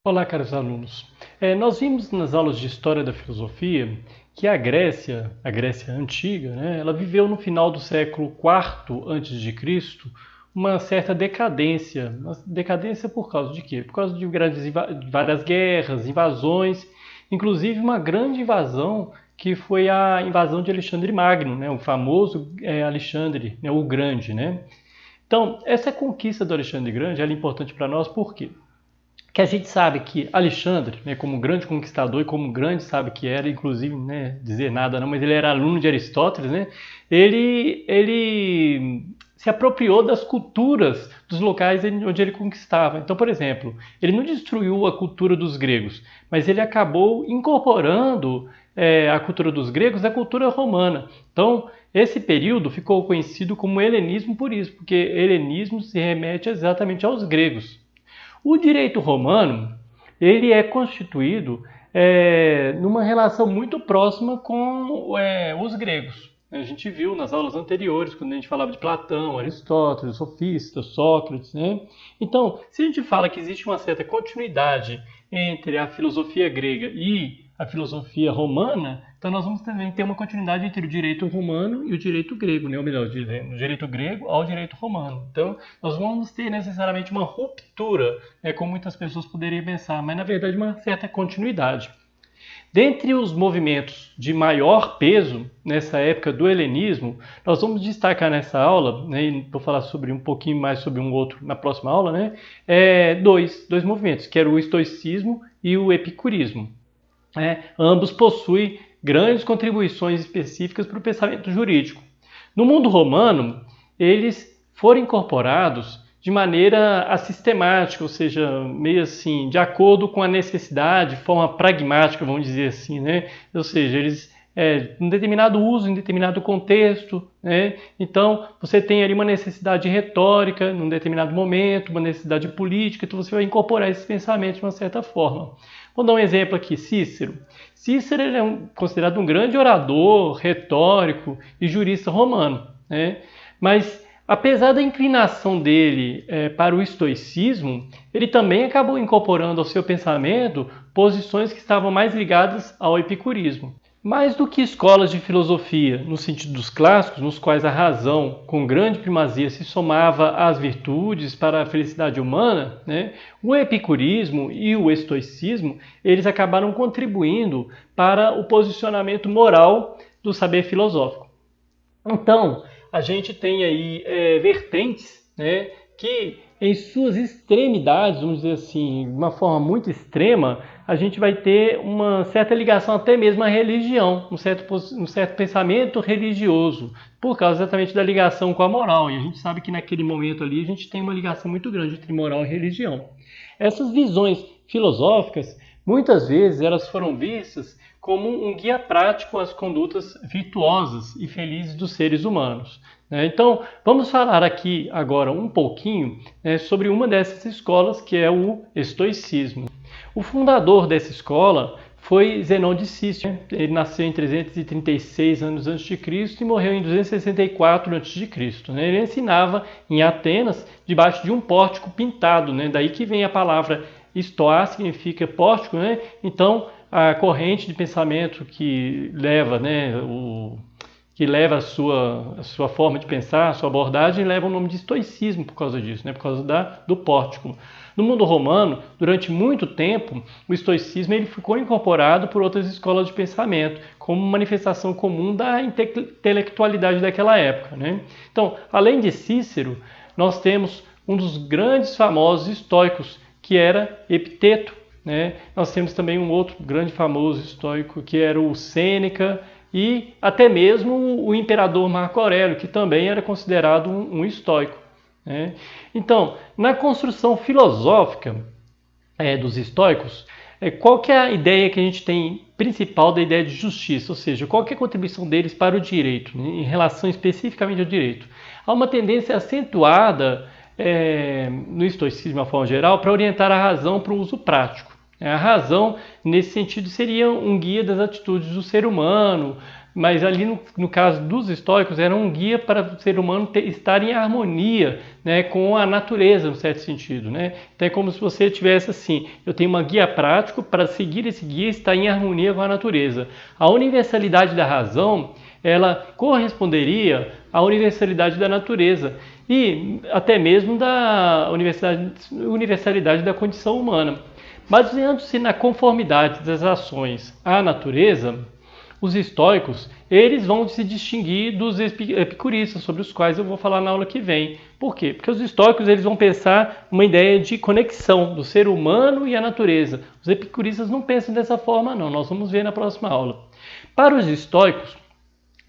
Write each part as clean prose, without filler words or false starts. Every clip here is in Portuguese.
Olá, caros alunos. Nós vimos nas aulas de História da Filosofia que a Grécia antiga, né, ela viveu no final do século IV a.C. uma certa decadência. Uma decadência por causa de quê? Por causa de várias guerras, invasões, inclusive uma grande invasão que foi a invasão de Alexandre Magno, né, o famoso Alexandre, né, o Grande. Né? Então, essa conquista do Alexandre Grande ela é importante para nós por quê? Que a gente sabe que Alexandre, né, como um grande conquistador e como um grande sabe que era, inclusive, né, dizer nada não, mas ele era aluno de Aristóteles, né, ele se apropriou das culturas dos locais onde ele conquistava. Então, por exemplo, ele não destruiu a cultura dos gregos, mas ele acabou incorporando a cultura dos gregos à cultura romana. Então, esse período ficou conhecido como helenismo por isso, porque helenismo se remete exatamente aos gregos. O direito romano ele é constituído numa relação muito próxima com os gregos. A gente viu nas aulas anteriores, quando a gente falava de Platão, Aristóteles, sofistas, Sócrates. Né? Então, se a gente fala que existe uma certa continuidade entre a filosofia grega e a filosofia romana, então nós vamos também ter uma continuidade entre o direito romano e o direito grego, né? Ou melhor, do direito grego ao direito romano. Então, nós vamos ter necessariamente uma ruptura, como muitas pessoas poderiam pensar, mas na verdade uma certa continuidade. Dentre os movimentos de maior peso nessa época do helenismo, nós vamos destacar nessa aula, né, e vou falar sobre um pouquinho mais sobre um outro na próxima aula, né, dois movimentos, que era o estoicismo e o epicurismo. Ambos possuem grandes contribuições específicas para o pensamento jurídico. No mundo romano, eles foram incorporados de maneira assistemática, ou seja, meio assim, de acordo com a necessidade, de forma pragmática, vamos dizer assim, né? Ou seja, eles em determinado uso, em determinado contexto, né? Então, você tem ali uma necessidade retórica, num determinado momento, uma necessidade política, então você vai incorporar esses pensamentos de uma certa forma. Vou dar um exemplo aqui, Cícero. Cícero ele é considerado um grande orador, retórico e jurista romano, né? Mas, apesar da inclinação dele para o estoicismo, ele também acabou incorporando ao seu pensamento posições que estavam mais ligadas ao epicurismo. Mais do que escolas de filosofia, no sentido dos clássicos, nos quais a razão, com grande primazia, se somava às virtudes para a felicidade humana, né, o epicurismo e o estoicismo, eles acabaram contribuindo para o posicionamento moral do saber filosófico. Então, a gente tem aí vertentes, né, que em suas extremidades, vamos dizer assim, de uma forma muito extrema, a gente vai ter uma certa ligação até mesmo à religião, um certo pensamento religioso, por causa exatamente da ligação com a moral. E a gente sabe que naquele momento ali a gente tem uma ligação muito grande entre moral e religião. Essas visões filosóficas, muitas vezes, elas foram vistas como um guia prático às condutas virtuosas e felizes dos seres humanos. Então, vamos falar aqui agora um pouquinho sobre uma dessas escolas, que é o estoicismo. O fundador dessa escola foi Zenão de Cícero. Ele nasceu em 336 anos antes de Cristo e morreu em 264 antes de Cristo. Ele ensinava em Atenas debaixo de um pórtico pintado. Daí que vem a palavra estoá, significa pórtico. Então, a corrente de pensamento que leva, a sua forma de pensar, a sua abordagem, leva o nome de estoicismo por causa disso, por causa do pórtico. No mundo romano, durante muito tempo, o estoicismo ele ficou incorporado por outras escolas de pensamento, como manifestação comum da intelectualidade daquela época. Então, além de Cícero, nós temos um dos grandes famosos estoicos, que era Epiteto. Nós temos também um outro grande famoso estoico, que era o Sêneca, e até mesmo o imperador Marco Aurélio, que também era considerado um estoico. Então, na construção filosófica dos estoicos, qual que é a ideia que a gente tem principal da ideia de justiça? Ou seja, qual que é a contribuição deles para o direito, em relação especificamente ao direito? Há uma tendência acentuada no estoicismo, de uma forma geral, para orientar a razão para o uso prático. A razão, nesse sentido, seria um guia das atitudes do ser humano, mas ali no caso dos estoicos era um guia para o ser humano estar em harmonia, né, com a natureza, no certo sentido, né? Então é como se você tivesse assim, eu tenho uma guia prático para seguir esse guia e estar em harmonia com a natureza. A universalidade da razão, ela corresponderia à universalidade da natureza e até mesmo da universalidade da condição humana. Baseando-se na conformidade das ações à natureza, os estoicos, eles vão se distinguir dos epicuristas, sobre os quais eu vou falar na aula que vem. Por quê? Porque os estoicos eles vão pensar uma ideia de conexão do ser humano e a natureza. Os epicuristas não pensam dessa forma, não. Nós vamos ver na próxima aula. Para os estoicos,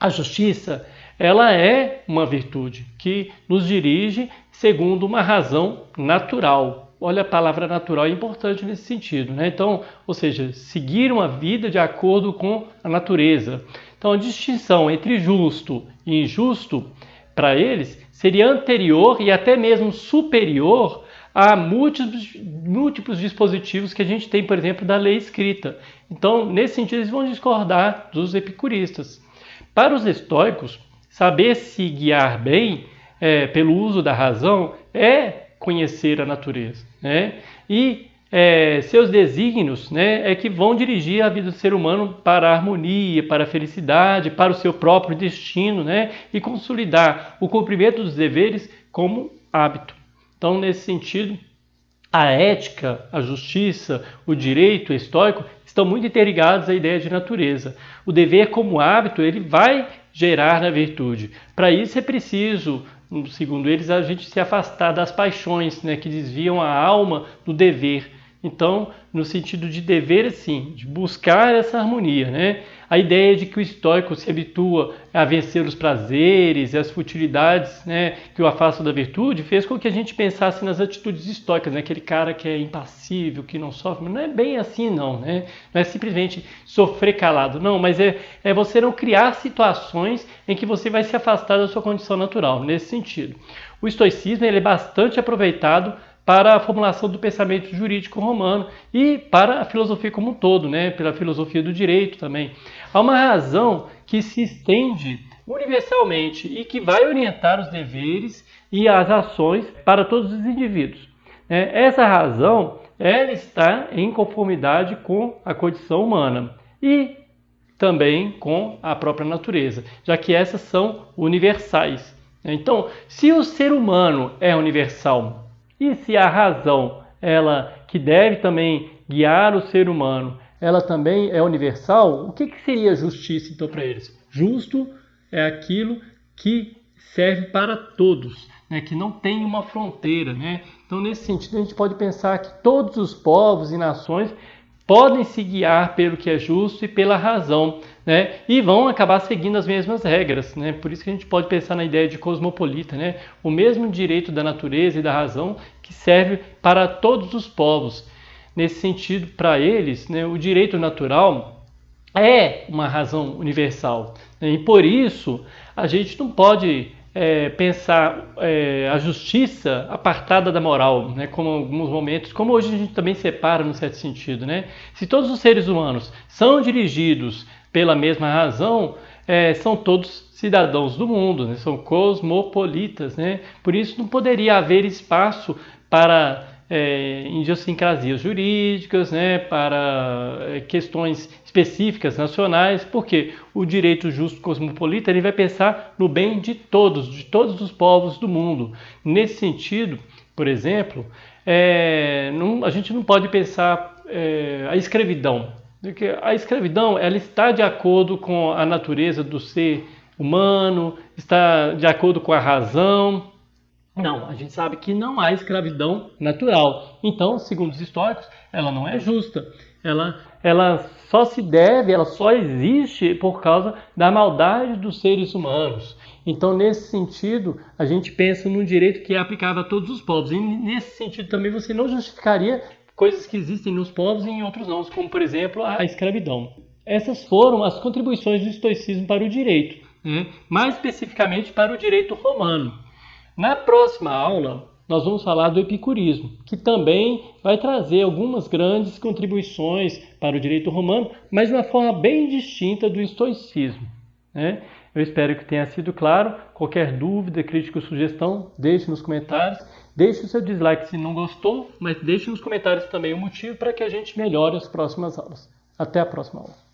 a justiça, ela é uma virtude que nos dirige segundo uma razão natural. Olha, a palavra natural é importante nesse sentido, né? Então, ou seja, seguir uma vida de acordo com a natureza. Então, a distinção entre justo e injusto, para eles, seria anterior e até mesmo superior a múltiplos dispositivos que a gente tem, por exemplo, da lei escrita. Então, nesse sentido, eles vão discordar dos epicuristas. Para os estoicos, saber se guiar bem pelo uso da razão é conhecer a natureza, né? E seus desígnios, né, é que vão dirigir a vida do ser humano para a harmonia, para a felicidade, para o seu próprio destino, né, e consolidar o cumprimento dos deveres como hábito. Então, nesse sentido, a ética, a justiça, o direito estoico estão muito interligados à ideia de natureza. O dever como hábito, ele vai gerar na virtude. Para isso é preciso, segundo eles, a gente se afastar das paixões, né, que desviam a alma do dever. Então, no sentido de dever, assim, de buscar essa harmonia, né? A ideia de que o estoico se habitua a vencer os prazeres e as futilidades, né, que o afastam da virtude, fez com que a gente pensasse nas atitudes estoicas, né? Aquele cara que é impassível, que não sofre, mas não é bem assim não, né? Não é simplesmente sofrer calado, não, mas é você não criar situações em que você vai se afastar da sua condição natural, nesse sentido. O estoicismo ele é bastante aproveitado para a formulação do pensamento jurídico romano e para a filosofia como um todo, né? Pela filosofia do direito também. Há uma razão que se estende universalmente e que vai orientar os deveres e as ações para todos os indivíduos. Essa razão ela está em conformidade com a condição humana e também com a própria natureza, já que essas são universais. Então, se o ser humano é universal, e se a razão, ela que deve também guiar o ser humano, ela também é universal, o que seria justiça então para eles? Justo é aquilo que serve para todos, né? Que não tem uma fronteira, né? Então, nesse sentido, a gente pode pensar que todos os povos e nações podem se guiar pelo que é justo e pela razão, né? E vão acabar seguindo as mesmas regras, né? Por isso que a gente pode pensar na ideia de cosmopolita, né? O mesmo direito da natureza e da razão que serve para todos os povos. Nesse sentido, para eles, né, o direito natural é uma razão universal, né? E por isso a gente não pode pensar a justiça apartada da moral, né, como em alguns momentos, como hoje a gente também separa no certo sentido, né? Se todos os seres humanos são dirigidos pela mesma razão, são todos cidadãos do mundo, né? São cosmopolitas, né? Por isso não poderia haver espaço para idiosincrasias jurídicas, né? Para questões específicas nacionais, porque o direito justo cosmopolita ele vai pensar no bem de todos os povos do mundo. Nesse sentido, por exemplo, a gente não pode pensar a escravidão. Porque a escravidão ela está de acordo com a natureza do ser humano, está de acordo com a razão. Não, a gente sabe que não há escravidão natural. Então, segundo os históricos, ela não é justa. Ela só existe por causa da maldade dos seres humanos. Então, nesse sentido, a gente pensa num direito que é aplicável a todos os povos. E nesse sentido também você não justificaria coisas que existem nos povos e em outros não, como por exemplo a escravidão. Essas foram as contribuições do estoicismo para o direito, né? Mais especificamente para o direito romano. Na próxima aula, nós vamos falar do epicurismo, que também vai trazer algumas grandes contribuições para o direito romano, mas de uma forma bem distinta do estoicismo. né? Eu espero que tenha sido claro. Qualquer dúvida, crítica ou sugestão, deixe nos comentários. Deixe o seu dislike se não gostou, mas deixe nos comentários também o motivo para que a gente melhore as próximas aulas. Até a próxima aula.